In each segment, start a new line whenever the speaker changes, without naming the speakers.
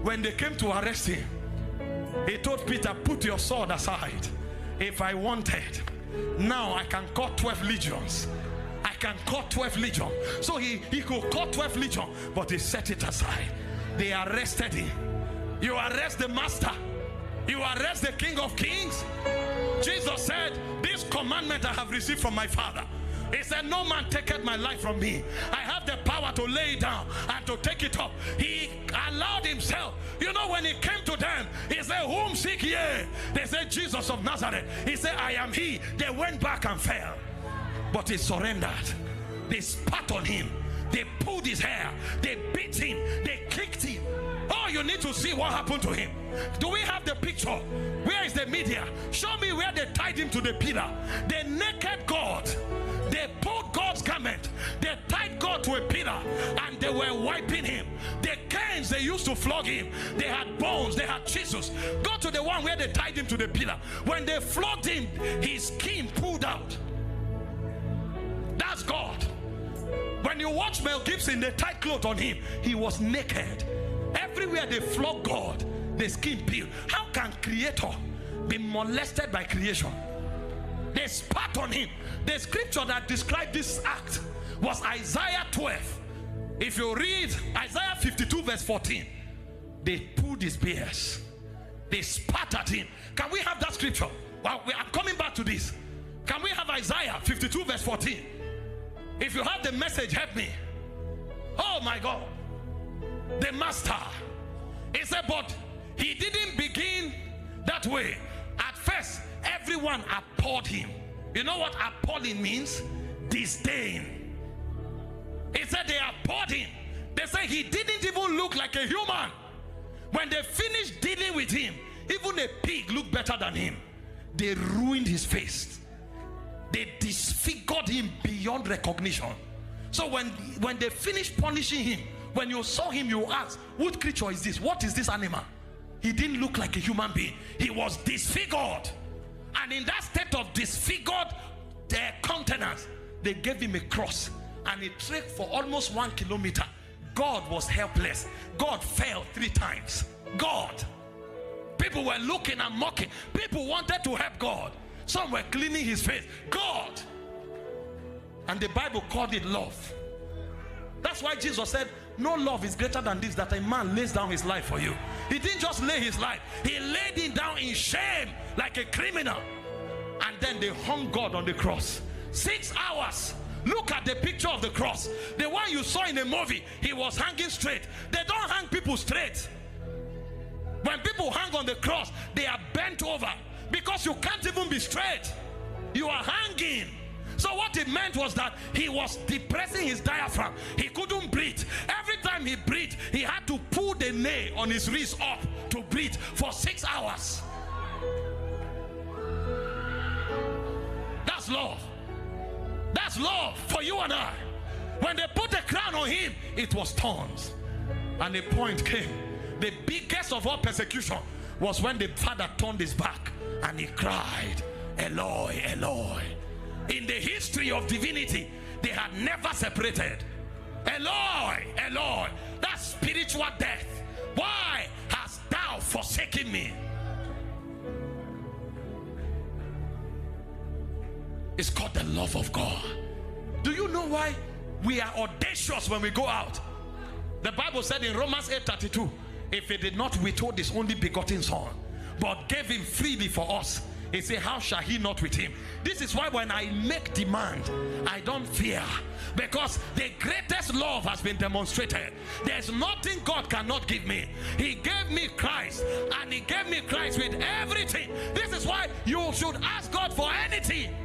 when they came to arrest him, he told Peter, put your sword aside. If I wanted, now I can cut 12 legions. I can cut 12 legions. So he could cut 12 legions, but he set it aside. They arrested him. You arrest the master, you arrest the King of Kings. Jesus said, this commandment I have received from my Father. He said, no man taketh my life from me. I have the power to lay it down and to take it up. He allowed himself. You know, when he came to them, he said, whom seek ye? They said, Jesus of Nazareth. He said, I am he. They went back and fell, but he surrendered. They spat on him, they pulled his hair, they beat him, they kicked him. Oh, you need to see what happened to him. Do we have the picture? Where is the media? Show me where they tied him to the pillar. They naked God. They pulled God's garment. They tied God to a pillar and they were wiping him. The canes they used to flog him, they had bones, they had chisels. Go to the one where they tied him to the pillar. When they flogged him, his skin pulled out. That's God. When you watch Mel Gibson, they tied clothes on him. He was naked. Everywhere they flog God, the skin peeled. How can Creator be molested by creation? They spat on him. The scripture that described this act was Isaiah 12. If you read Isaiah 52 verse 14, they pulled his beard, they spat at him. Can we have that scripture? Well, I'm coming back to this. Can we have Isaiah 52 verse 14? If you have the Message, help me. Oh my God. The master, he said, but he didn't begin that way. At first, everyone abhorred him. You know what appalling means? Disdain. He said they abhorred him. They said he didn't even look like a human. When they finished dealing with him, even a pig looked better than him. They ruined his face. They disfigured him beyond recognition. So when they finished punishing him, when you saw him, you asked, what creature is this? What is this animal? He didn't look like a human being. He was disfigured. And in that state of disfigured countenance, they gave him a cross. And he trekked for almost 1 kilometer. God was helpless. God fell 3 times. God. People were looking and mocking. People wanted to help God. Some were cleaning his face. God. And the Bible called it love. That's why Jesus said, no love is greater than this, that a man lays down his life for you. He didn't just lay his life, he laid it down in shame like a criminal. And then they hung God on the cross. 6 hours. Look at the picture of the cross. The one you saw in the movie, he was hanging straight. They don't hang people straight. When people hang on the cross, they are bent over because you can't even be straight. You are hanging. So what it meant was that he was depressing his diaphragm. He couldn't breathe. Every time he breathed, he had to pull the nail on his wrist up to breathe for 6 hours. That's love. That's love for you and I. When they put a crown on him, it was thorns. And the point came. The biggest of all persecution was when the father turned his back and he cried, Eloi, Eloi. In the history of divinity, they had never separated. Eloi, Eloi. That's spiritual death. Why hast thou forsaken me? It's called the love of God. Do you know why we are audacious when we go out? The Bible said in Romans 8:32, if he did not withhold his only begotten son, but gave him freely for us, he said, how shall he not with him? This is why when I make demand, I don't fear, because the greatest love has been demonstrated. There's nothing God cannot give me. He gave me Christ, and he gave me Christ with everything. This is why you should ask God for anything,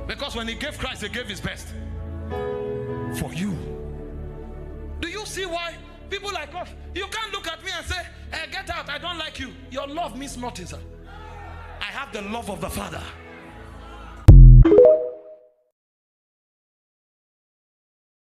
because when he gave Christ, he gave his best for you. Do you see why people like us, you can't look at me and say, hey, get out, I don't like you. Your love means nothing, sir. I have the love of the Father.